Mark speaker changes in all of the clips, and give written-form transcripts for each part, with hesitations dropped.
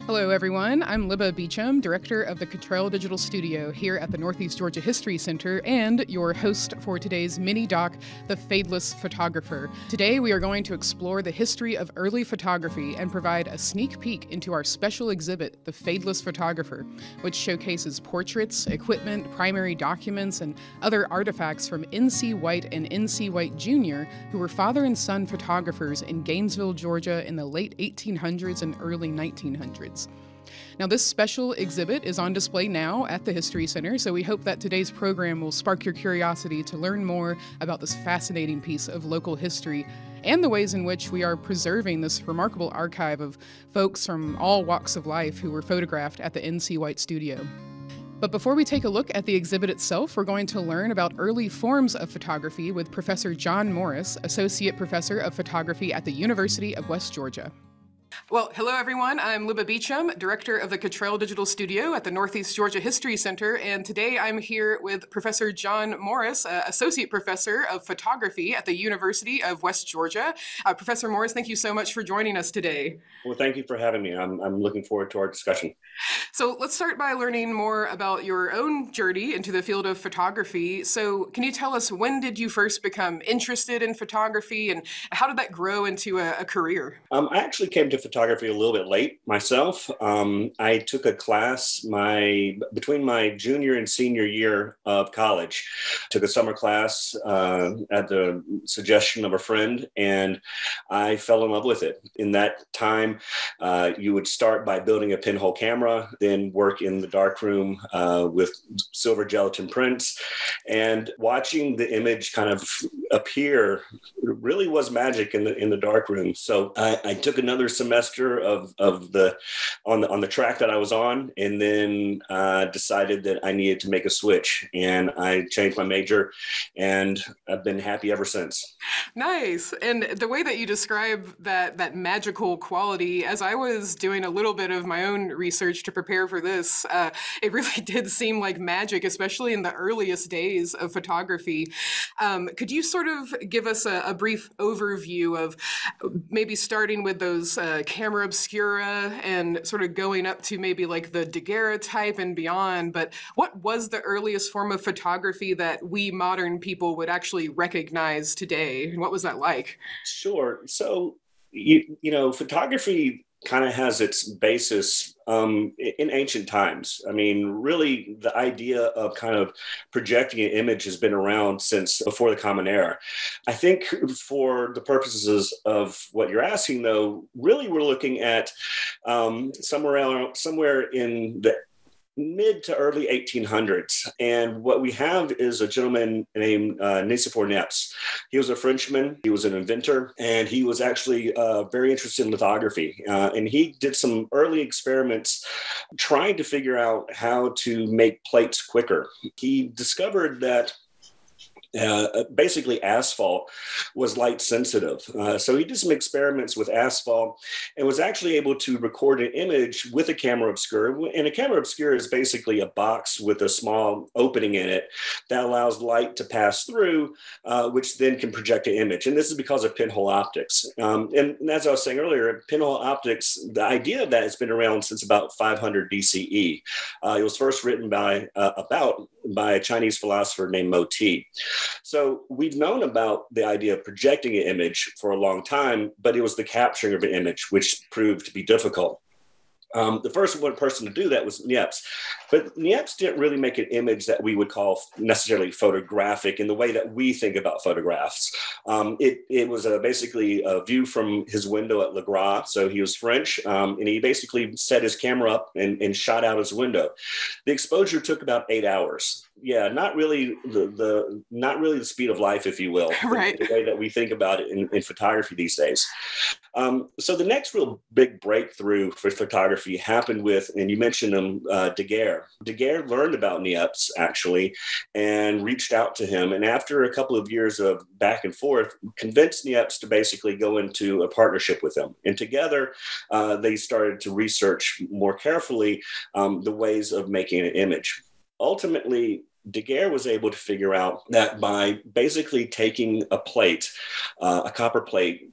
Speaker 1: Hello, everyone. I'm Libba Beecham, director of the Cottrell Digital Studio here at the Northeast Georgia History Center, and your host for today's mini-doc, The Fadeless Photographer. Today, we are going to explore the history of early photography and provide a sneak peek into our special exhibit, The Fadeless Photographer, which showcases portraits, equipment, primary documents, and other artifacts from N.C. White and N.C. White Jr., who were father and son photographers in Gainesville, Georgia in the late 1800s and early 1900s. Now, this special exhibit is on display now at the History Center, so we hope that today's program will spark your curiosity to learn more about this fascinating piece of local history and the ways in which we are preserving this remarkable archive of folks from all walks of life who were photographed at the N.C. White studio. But before we take a look at the exhibit itself, we're going to learn about early forms of photography with Professor John Morris, Associate Professor of Photography at the University of West Georgia. Well, hello, everyone. I'm Libba Beecham, director of the Cottrell Digital Studio at the Northeast Georgia History Center, and today I'm here with Professor John Morris, Associate Professor of Photography at the University of West Georgia. Professor Morris, thank you so much for joining us today.
Speaker 2: Well, thank you for having me. I'm looking forward to our discussion.
Speaker 1: So let's start by learning more about your own journey into the field of photography. So can you tell us, when did you first become interested in photography, and how did that grow into a career?
Speaker 2: I actually came to photography a little bit late myself. I took a class between my junior and senior year of college. Took a summer class at the suggestion of a friend, and I fell in love with it. In that time, you would start by building a pinhole camera, then work in the darkroom with silver gelatin prints, and watching the image kind of appear really was magic in the darkroom. So I took another semester of on the track that I was on, and then decided that I needed to make a switch, and I changed my major, and I've been happy ever since.
Speaker 1: Nice. And the way that you describe that magical quality, as I was doing a little bit of my own research to prepare for this, it really did seem like magic, especially in the earliest days of photography. Could you sort of give us a brief overview of maybe starting with those camera obscura and sort of going up to maybe like the daguerreotype and beyond? But what was the earliest form of photography that we modern people would actually recognize today? And what was that like?
Speaker 2: Sure. So, photography kind of has its basis in ancient times. I mean, really, the idea of kind of projecting an image has been around since before the Common Era. I think for the purposes of what you're asking, though, really we're looking at somewhere in the mid to early 1800s. And what we have is a gentleman named Nicéphore Niepce. He was a Frenchman. He was an inventor, and he was actually very interested in lithography. And he did some early experiments trying to figure out how to make plates quicker. He discovered that basically asphalt was light sensitive. So he did some experiments with asphalt and was actually able to record an image with a camera obscura. And a camera obscura is basically a box with a small opening in it that allows light to pass through, which then can project an image. And this is because of pinhole optics. And as I was saying earlier, pinhole optics, the idea of that has been around since about 500 BCE. It was first written by a Chinese philosopher named Mo-Ti. So we've known about the idea of projecting an image for a long time, but it was the capturing of an image which proved to be difficult. The first one person to do that was Niepce. But Niepce didn't really make an image that we would call necessarily photographic in the way that we think about photographs. It was basically a view from his window at Le Gras. So he was French, and he basically set his camera up and shot out his window. The exposure took about 8 hours. Yeah, not really the speed of light, if you will,
Speaker 1: right.
Speaker 2: The way that we think about it in photography these days. So the next real big breakthrough for photography happened with, and you mentioned him, Daguerre. Daguerre learned about Niepce actually and reached out to him. And after a couple of years of back and forth, convinced Niepce to basically go into a partnership with him. And together, they started to research more carefully the ways of making an image. Ultimately, Daguerre was able to figure out that by basically taking a plate, a copper plate,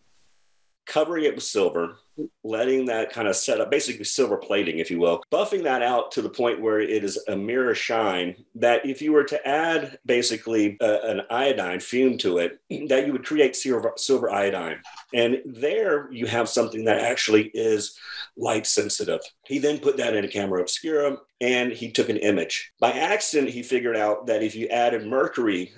Speaker 2: covering it with silver, letting that kind of set up, basically silver plating, if you will, buffing that out to the point where it is a mirror shine that if you were to add basically an iodine fume to it, that you would create silver iodine. And there you have something that actually is light sensitive. He then put that in a camera obscura and he took an image. By accident, he figured out that if you added mercury,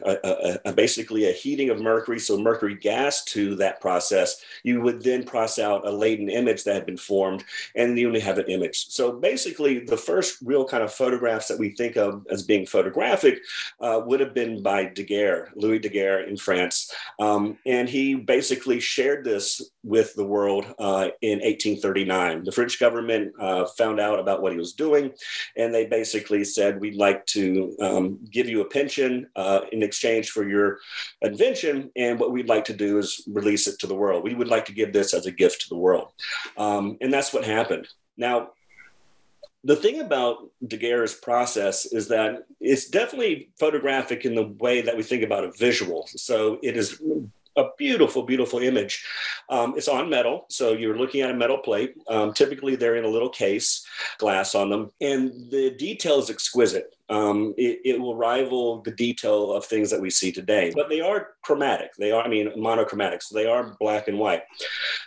Speaker 2: basically a heating of mercury, so mercury gas to that process, you would then process out a latent image that had been formed, and you only have an image. So basically, the first real kind of photographs that we think of as being photographic would have been by Daguerre, Louis Daguerre in France. And he basically shared this with the world in 1839. The French government found out about what he was doing, and they basically said, we'd like to give you a pension in exchange for your invention. And what we'd like to do is release it to the world. We would like to give this as a gift to the world. And that's what happened. Now, the thing about Daguerre's process is that it's definitely photographic in the way that we think about a visual. So it is a beautiful, beautiful image. It's on metal. So you're looking at a metal plate. Typically, they're in a little case, glass on them. And the detail is exquisite. It will rival the detail of things that we see today. But they are chromatic. They are, monochromatic. So they are black and white.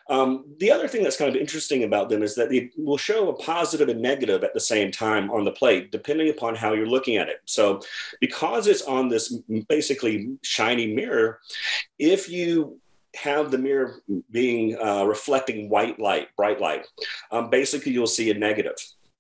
Speaker 2: The other thing that's kind of interesting about them is that they will show a positive and negative at the same time on the plate, depending upon how you're looking at it. So because it's on this basically shiny mirror, if you have the mirror being reflecting white light, bright light, basically you'll see a negative.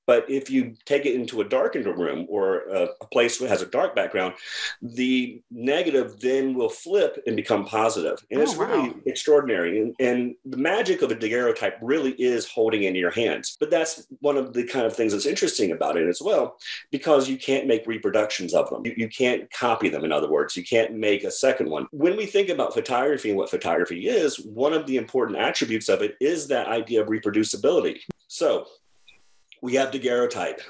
Speaker 2: But if you take it into a darkened room or a place that has a dark background, the negative then will flip and become positive. And it's really extraordinary. And the magic of a daguerreotype really is holding it in your hands. But that's one of the kind of things that's interesting about it as well, because you can't make reproductions of them. You can't copy them, in other words. You can't make a second one. When we think about photography and what photography is, one of the important attributes of it is that idea of reproducibility. So we have daguerreotype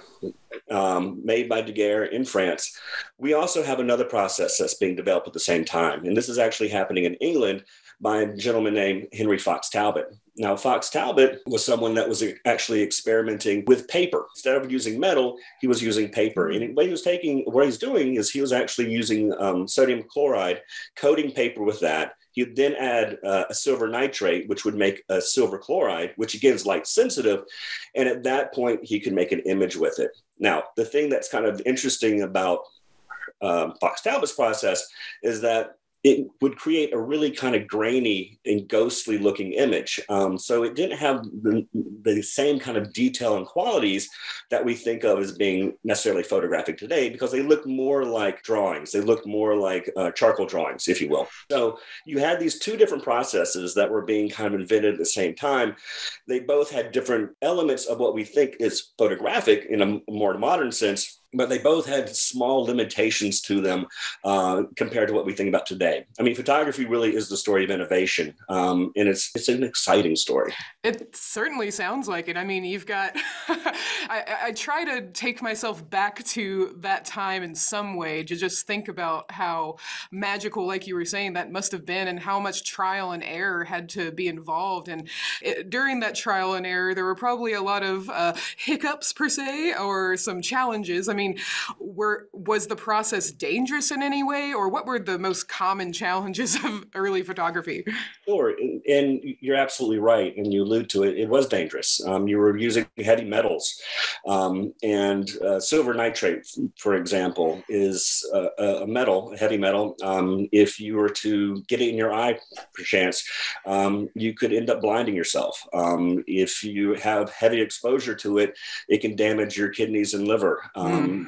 Speaker 2: made by Daguerre in France. We also have another process that's being developed at the same time. And this is actually happening in England by a gentleman named Henry Fox Talbot. Now, Fox Talbot was someone that was actually experimenting with paper. Instead of using metal, he was using paper. And what he's doing is he was actually using sodium chloride, coating paper with that. He'd then add a silver nitrate, which would make a silver chloride, which again is light sensitive. And at that point, he could make an image with it. Now, the thing that's kind of interesting about Fox Talbot's process is that it would create a really kind of grainy and ghostly looking image. So it didn't have the same kind of detail and qualities that we think of as being necessarily photographic today, because they look more like drawings. They look more like charcoal drawings, if you will. So you had these two different processes that were being kind of invented at the same time. They both had different elements of what we think is photographic in a more modern sense, but they both had small limitations to them compared to what we think about today. I mean, photography really is the story of innovation, and it's an exciting story.
Speaker 1: It certainly sounds like it. I mean, you've got, I try to take myself back to that time in some way to just think about how magical, like you were saying, that must have been, and how much trial and error had to be involved. And during that trial and error, there were probably a lot of hiccups per se, or some challenges. I mean, was the process dangerous in any way, or what were the most common challenges of early photography?
Speaker 2: Sure, and you're absolutely right, and you allude to it. It was dangerous. You were using heavy metals, and silver nitrate, for example, is a metal, a heavy metal. If you were to get it in your eye, perchance, you could end up blinding yourself. If you have heavy exposure to it, it can damage your kidneys and liver.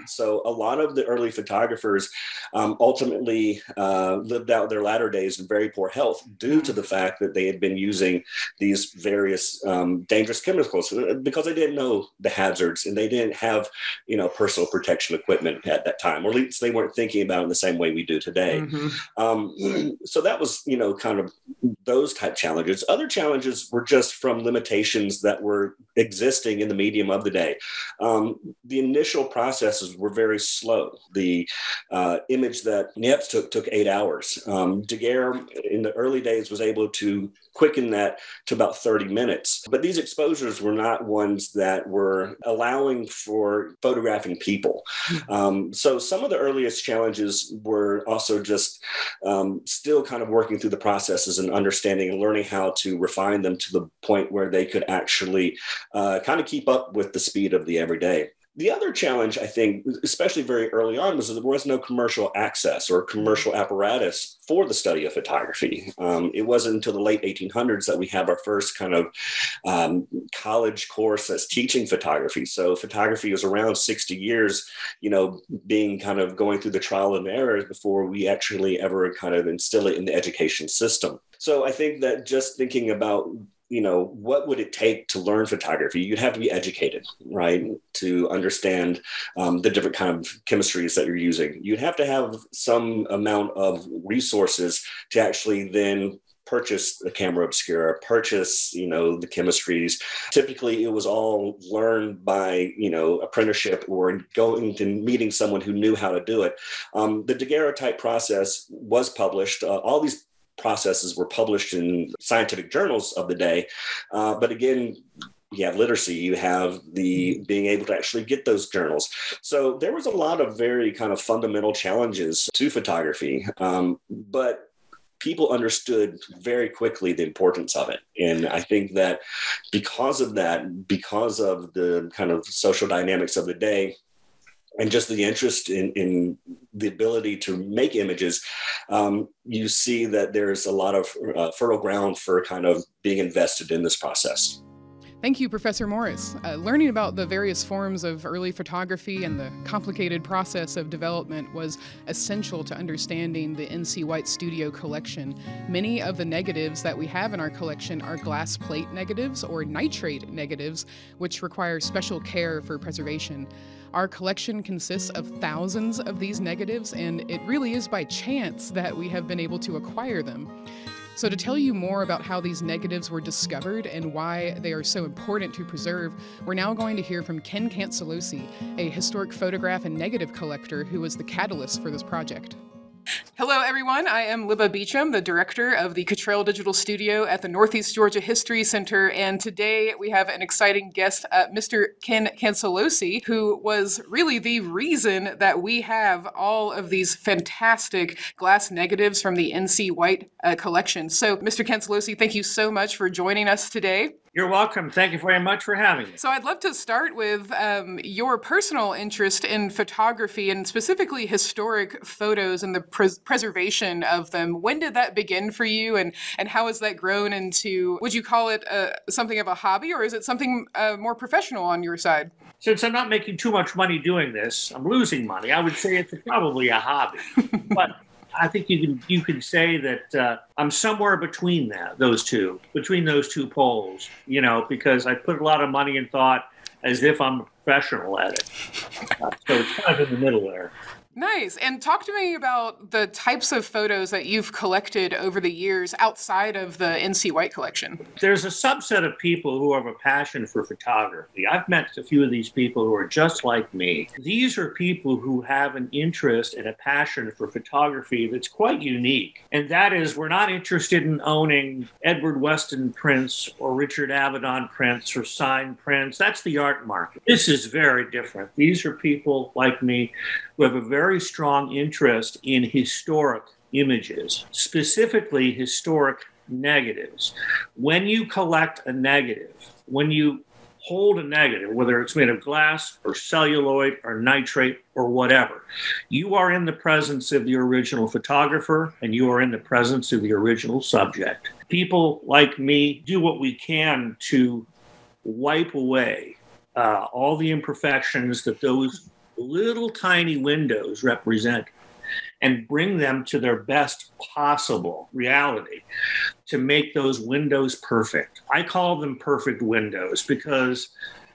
Speaker 2: So a lot of the early photographers ultimately lived out their latter days in very poor health due to the fact that they had been using these various dangerous chemicals, because they didn't know know the hazards, and they didn't have, personal protection equipment at that time, or at least they weren't thinking about it in the same way we do today. So that was, kind of those type challenges. Other challenges were just from limitations that were existing in the medium of the day. The initial processes were very slow. The image that Niepce took 8 hours. Daguerre in the early days was able to quicken that to about 30 minutes. But these exposures were not ones that were allowing for photographing people. So some of the earliest challenges were also just still kind of working through the processes and understanding and learning how to refine them to the point where they could actually kind of keep up with the speed of the everyday. The other challenge, I think, especially very early on, was that there was no commercial access or commercial apparatus for the study of photography. It wasn't until the late 1800s that we have our first kind of college course that's teaching photography. So photography was around 60 years, being kind of going through the trial and errors before we actually ever kind of instill it in the education system. So I think that just thinking about what would it take to learn photography? You'd have to be educated, right? To understand the different kind of chemistries that you're using. You'd have to have some amount of resources to actually then purchase the camera obscura, purchase, the chemistries. Typically, it was all learned by, apprenticeship or going and meeting someone who knew how to do it. The daguerreotype process was published. All these processes were published in scientific journals of the day. But again, you have literacy, you have the being able to actually get those journals. So there was a lot of very kind of fundamental challenges to photography. But people understood very quickly the importance of it. And I think that because of the kind of social dynamics of the day, and just the interest in the ability to make images, you see that there's a lot of fertile ground for kind of being invested in this process.
Speaker 1: Thank you, Professor Morris. Learning about the various forms of early photography and the complicated process of development was essential to understanding the N.C. White Studio collection. Many of the negatives that we have in our collection are glass plate negatives or nitrate negatives, which require special care for preservation. Our collection consists of thousands of these negatives, and it really is by chance that we have been able to acquire them. So to tell you more about how these negatives were discovered and why they are so important to preserve, we're now going to hear from Ken Cancelosi, a historic photograph and negative collector who was the catalyst for this project. Hello, everyone. I am Libba Beecham, the director of the Cottrell Digital Studio at the Northeast Georgia History Center. And today we have an exciting guest, Mr. Ken Cancelosi, who was really the reason that we have all of these fantastic glass negatives from the N.C. White collection. So, Mr. Cancelosi, thank you so much for joining us today.
Speaker 3: You're welcome. Thank you very much for having me.
Speaker 1: So I'd love to start with your personal interest in photography and specifically historic photos and the preservation of them. When did that begin for you, and how has that grown into, would you call it something of a hobby, or is it something more professional on your side?
Speaker 3: Since I'm not making too much money doing this, I'm losing money. I would say it's probably a hobby. But I think you can say that I'm somewhere between those two poles, because I put a lot of money and thought as if I'm a professional at it. So it's kind of in the middle there.
Speaker 1: Nice. And talk to me about the types of photos that you've collected over the years outside of the N.C. White collection.
Speaker 3: There's a subset of people who have a passion for photography. I've met a few of these people who are just like me. These are people who have an interest and a passion for photography that's quite unique. And that is, we're not interested in owning Edward Weston prints or Richard Avedon prints or signed prints. That's the art market. This is very different. These are people like me who have a very strong interest in historic images, specifically historic negatives. When you collect a negative, when you hold a negative, whether it's made of glass or celluloid or nitrate or whatever, you are in the presence of the original photographer and you are in the presence of the original subject. People like me do what we can to wipe away all the imperfections that those little tiny windows represent and bring them to their best possible reality to make those windows perfect. I call them perfect windows because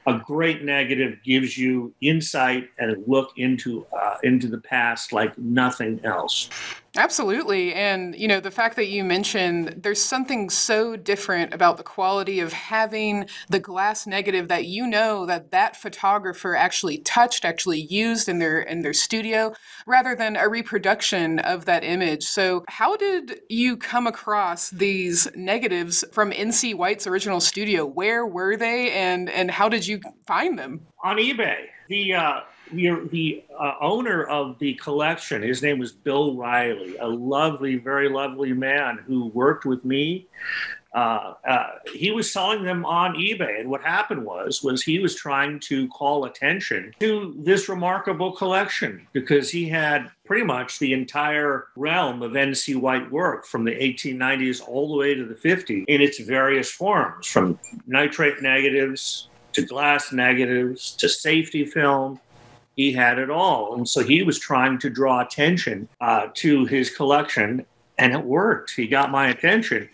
Speaker 3: a great negative gives you insight and a look into the past like nothing else.
Speaker 1: Absolutely. And, the fact that you mentioned there's something so different about the quality of having the glass negative that that photographer actually touched, actually used in their studio, rather than a reproduction of that image. So how did you come across these negatives from N.C. White's original studio? Where were they, and how did you find them?
Speaker 3: On eBay. The owner of the collection, his name was Bill Riley, a lovely, very lovely man who worked with me. He was selling them on eBay. And what happened was he was trying to call attention to this remarkable collection because he had pretty much the entire realm of N.C. White work from the 1890s all the way to the 50s in its various forms, from nitrate negatives to glass negatives to safety film. He had it all. And so he was trying to draw attention to his collection, and it worked. He got my attention.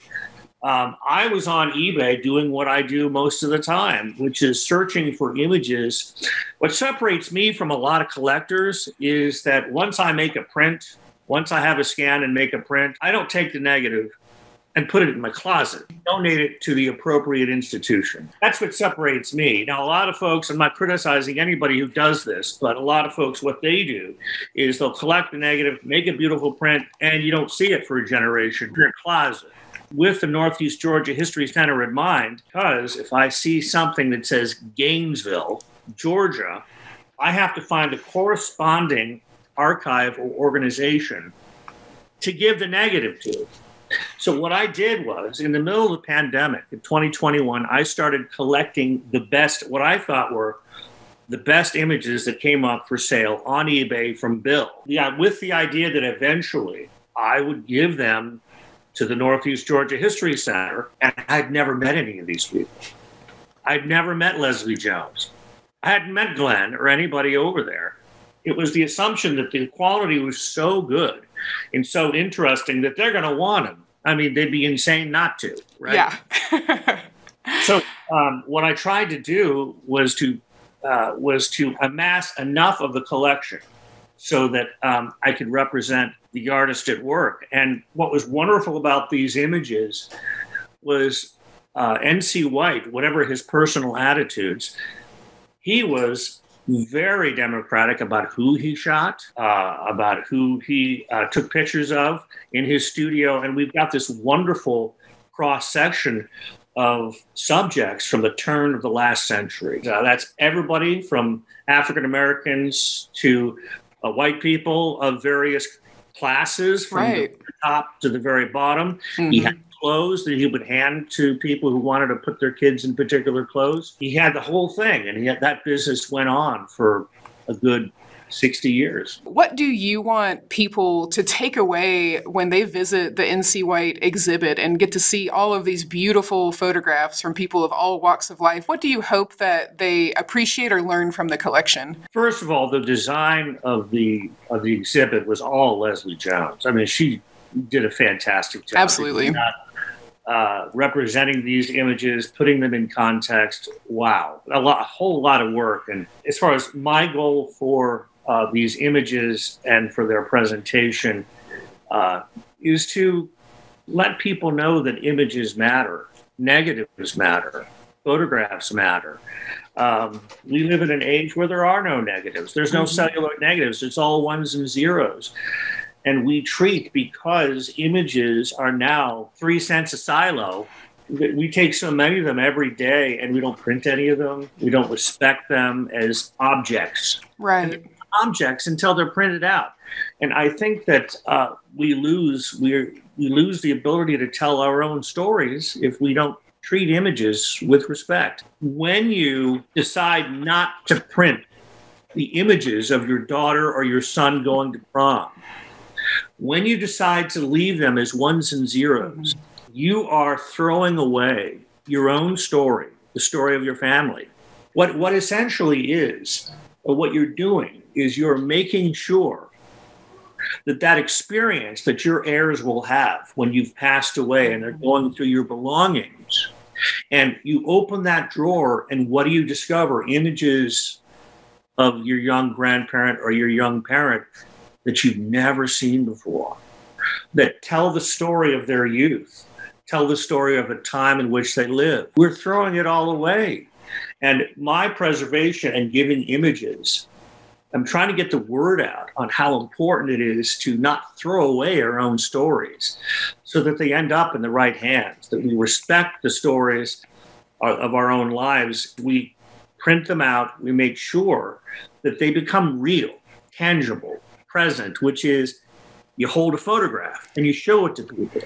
Speaker 3: I was on eBay doing what I do most of the time, which is searching for images. What separates me from a lot of collectors is that once I make a print, once I have a scan and make a print, I don't take the negative and put it in my closet, donate it to the appropriate institution. That's what separates me. Now, a lot of folks, I'm not criticizing anybody who does this, but a lot of folks, what they do is they'll collect the negative, make a beautiful print, and you don't see it for a generation in your closet. With the Northeast Georgia History Center in mind, because if I see something that says Gainesville, Georgia, I have to find a corresponding archive or organization to give the negative to. So what I did was, in the middle of the pandemic in 2021, I started collecting the best, what I thought were the best images that came up for sale on eBay from Bill. Yeah, with the idea that eventually I would give them to the Northeast Georgia History Center, and I'd never met any of these people. I'd never met Leslie Jones. I hadn't met Glenn or anybody over there. It was the assumption that the quality was so good and so interesting that they're going to want them. I mean, they'd be insane not to, right?
Speaker 1: Yeah.
Speaker 3: So what I tried to do was to amass enough of the collection so that I could represent the artist at work. And what was wonderful about these images was N.C. White, whatever his personal attitudes, he was very democratic about who he shot, about who he took pictures of in his studio. And we've got this wonderful cross-section of subjects from the turn of the last century. That's everybody from African Americans to white people of various classes, from the top to the very bottom. Mm-hmm. He had clothes that he would hand to people who wanted to put their kids in particular clothes. He had the whole thing, and that business went on for a good 60 years.
Speaker 1: What do you want people to take away when they visit the N.C. White exhibit and get to see all of these beautiful photographs from people of all walks of life? What do you hope that they appreciate or learn from the collection?
Speaker 3: First of all, the design of the exhibit was all Leslie Jones. I mean, she did a fantastic job.
Speaker 1: Absolutely.
Speaker 3: Representing these images, putting them in context. Wow. A whole lot of work. And as far as my goal for these images and for their presentation is to let people know that images matter, negatives matter, photographs matter. We live in an age where there are no negatives. There's no cellular negatives. It's all ones and zeros. And we treat, because images are now 3 cents a silo, we take so many of them every day and we don't print any of them. We don't respect them as objects.
Speaker 1: Right.
Speaker 3: Objects until they're printed out. And I think that we lose the ability to tell our own stories if we don't treat images with respect. When you decide not to print the images of your daughter or your son going to prom, when you decide to leave them as ones and zeros, you are throwing away your own story, the story of your family. What essentially is, or what you're doing, is you're making sure that experience that your heirs will have when you've passed away and they're going through your belongings And you open that drawer, and what do you discover? Images of your young grandparent or your young parent that you've never seen before, that tell the story of their youth, tell the story of a time in which they lived. We're throwing it all away. And my preservation and giving images, I'm trying to get the word out on how important it is to not throw away our own stories so that they end up in the right hands, that we respect the stories of our own lives. We print them out. We make sure that they become real, tangible, present, which is you hold a photograph and you show it to people.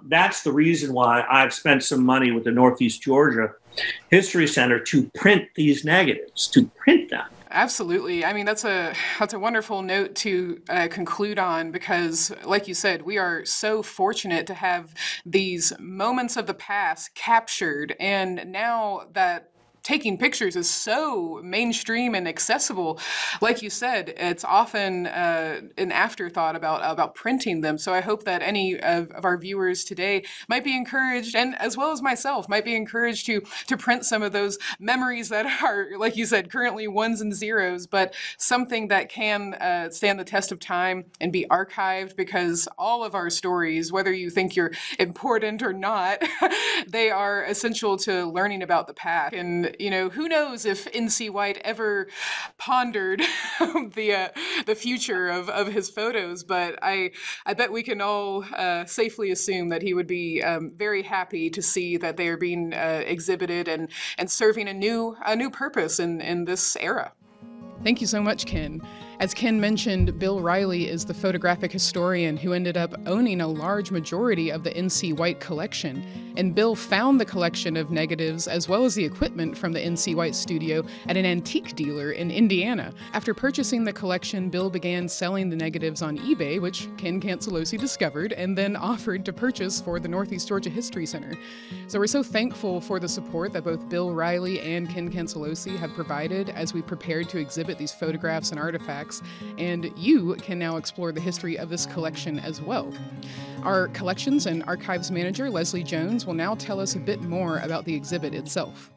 Speaker 3: That's the reason why I've spent some money with the Northeast Georgia History Center to print these negatives, to print them.
Speaker 1: Absolutely. I mean, that's a wonderful note to conclude on, because like you said, we are so fortunate to have these moments of the past captured. And now that taking pictures is so mainstream and accessible, like you said, it's often an afterthought about printing them. So I hope that any of our viewers today might be encouraged, and as well as myself, might be encouraged to print some of those memories that are, like you said, currently ones and zeros, but something that can stand the test of time and be archived, because all of our stories, whether you think you're important or not, they are essential to learning about the past. And you know, who knows if N.C. White ever pondered the future of his photos, but I bet we can all safely assume that he would be very happy to see that they are being exhibited and serving a new purpose in this era. Thank you so much, Ken. As Ken mentioned, Bill Riley is the photographic historian who ended up owning a large majority of the N.C. White collection, and Bill found the collection of negatives as well as the equipment from the N.C. White studio at an antique dealer in Indiana. After purchasing the collection, Bill began selling the negatives on eBay, which Ken Cancelosi discovered and then offered to purchase for the Northeast Georgia History Center. So we're so thankful for the support that both Bill Riley and Ken Cancelosi have provided as we prepared to exhibit these photographs and artifacts, and you can now explore the history of this collection as well. Our Collections and Archives Manager, Leslie Jones, will now tell us a bit more about the exhibit itself.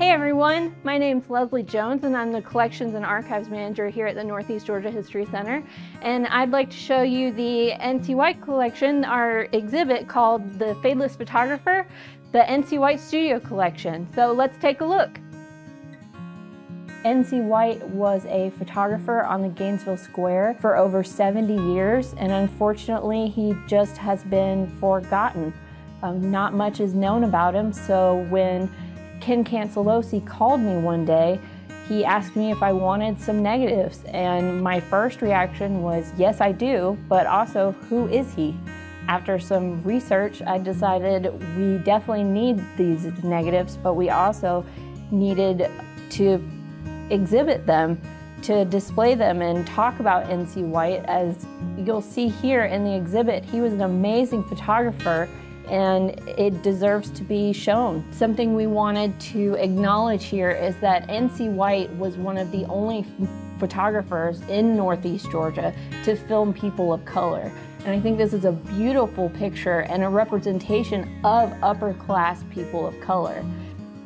Speaker 4: Hey everyone, my name's Leslie Jones and I'm the Collections and Archives Manager here at the Northeast Georgia History Center. And I'd like to show you the N.C. White collection, our exhibit called The Fadeless Photographer, the N.C. White Studio Collection. So let's take a look. N.C. White was a photographer on the Gainesville Square for over 70 years, and unfortunately he just has been forgotten. Not much is known about him, so when Ken Cancelosi called me one day, he asked me if I wanted some negatives, and my first reaction was, yes I do, but also, who is he? After some research, I decided we definitely need these negatives, but we also needed to exhibit them, to display them and talk about N.C. White. As you'll see here in the exhibit, he was an amazing photographer and it deserves to be shown. Something we wanted to acknowledge here is that N.C. White was one of the only photographers in Northeast Georgia to film people of color. And I think this is a beautiful picture and a representation of upper class people of color.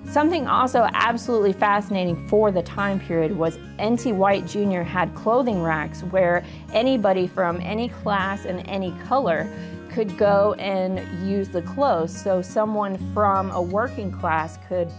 Speaker 4: Something also absolutely fascinating for the time period was N.C. White Jr. had clothing racks where anybody from any class and any color could go and use the clothes. So someone from a working class could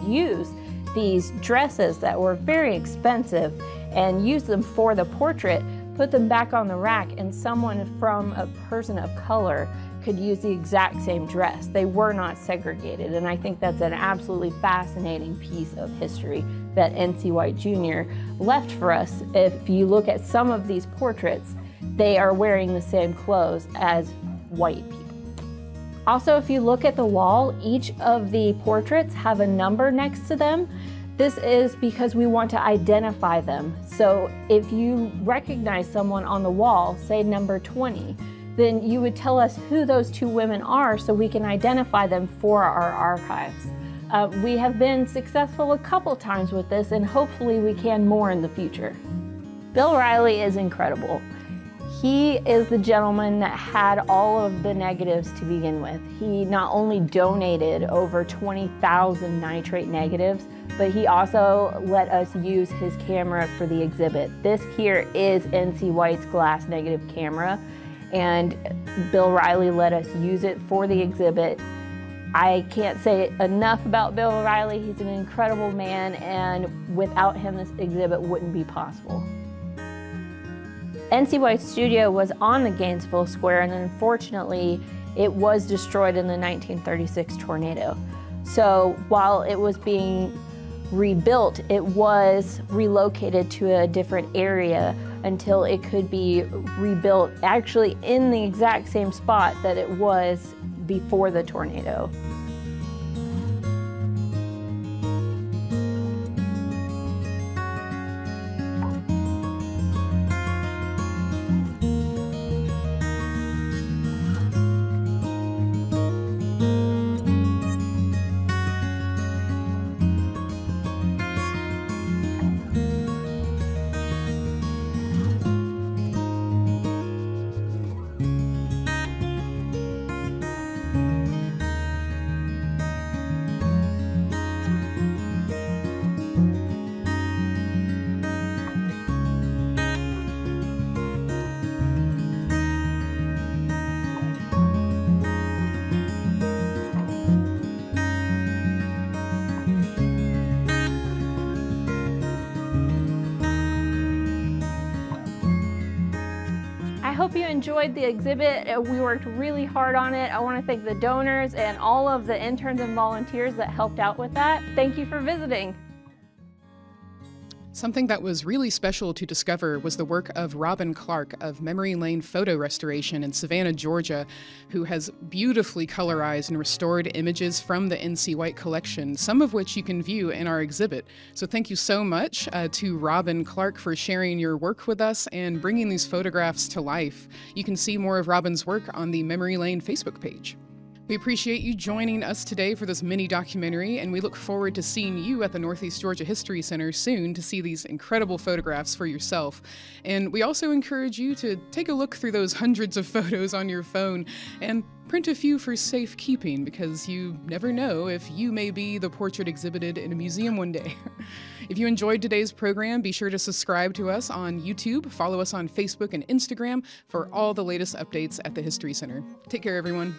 Speaker 4: use these dresses that were very expensive and use them for the portrait, put them back on the rack, and someone from a person of color could use the exact same dress. They were not segregated, and I think that's an absolutely fascinating piece of history that N.C. White Jr. left for us. If you look at some of these portraits, they are wearing the same clothes as white people. Also, if you look at the wall, each of the portraits have a number next to them. This is because we want to identify them. So if you recognize someone on the wall, say number 20, then you would tell us who those two women are so we can identify them for our archives. We have been successful a couple times with this, and hopefully we can more in the future. Bill Riley is incredible. He is the gentleman that had all of the negatives to begin with. He not only donated over 20,000 nitrate negatives, but he also let us use his camera for the exhibit. This here is NC White's glass negative camera, and Bill Riley let us use it for the exhibit. I can't say enough about Bill Riley. He's an incredible man, and without him, this exhibit wouldn't be possible. NC White's studio was on the Gainesville Square, and unfortunately, it was destroyed in the 1936 tornado. So while it was being rebuilt, it was relocated to a different area until it could be rebuilt actually in the exact same spot that it was before the tornado. I hope you enjoyed the exhibit. We worked really hard on it. I want to thank the donors and all of the interns and volunteers that helped out with that. Thank you for visiting.
Speaker 1: Something that was really special to discover was the work of Robin Clark of Memory Lane Photo Restoration in Savannah, Georgia, who has beautifully colorized and restored images from the NC White collection, some of which you can view in our exhibit. So thank you so much to Robin Clark for sharing your work with us and bringing these photographs to life. You can see more of Robin's work on the Memory Lane Facebook page. We appreciate you joining us today for this mini documentary, and we look forward to seeing you at the Northeast Georgia History Center soon to see these incredible photographs for yourself. And we also encourage you to take a look through those hundreds of photos on your phone and print a few for safekeeping, because you never know if you may be the portrait exhibited in a museum one day. If you enjoyed today's program, be sure to subscribe to us on YouTube, follow us on Facebook and Instagram for all the latest updates at the History Center. Take care, everyone.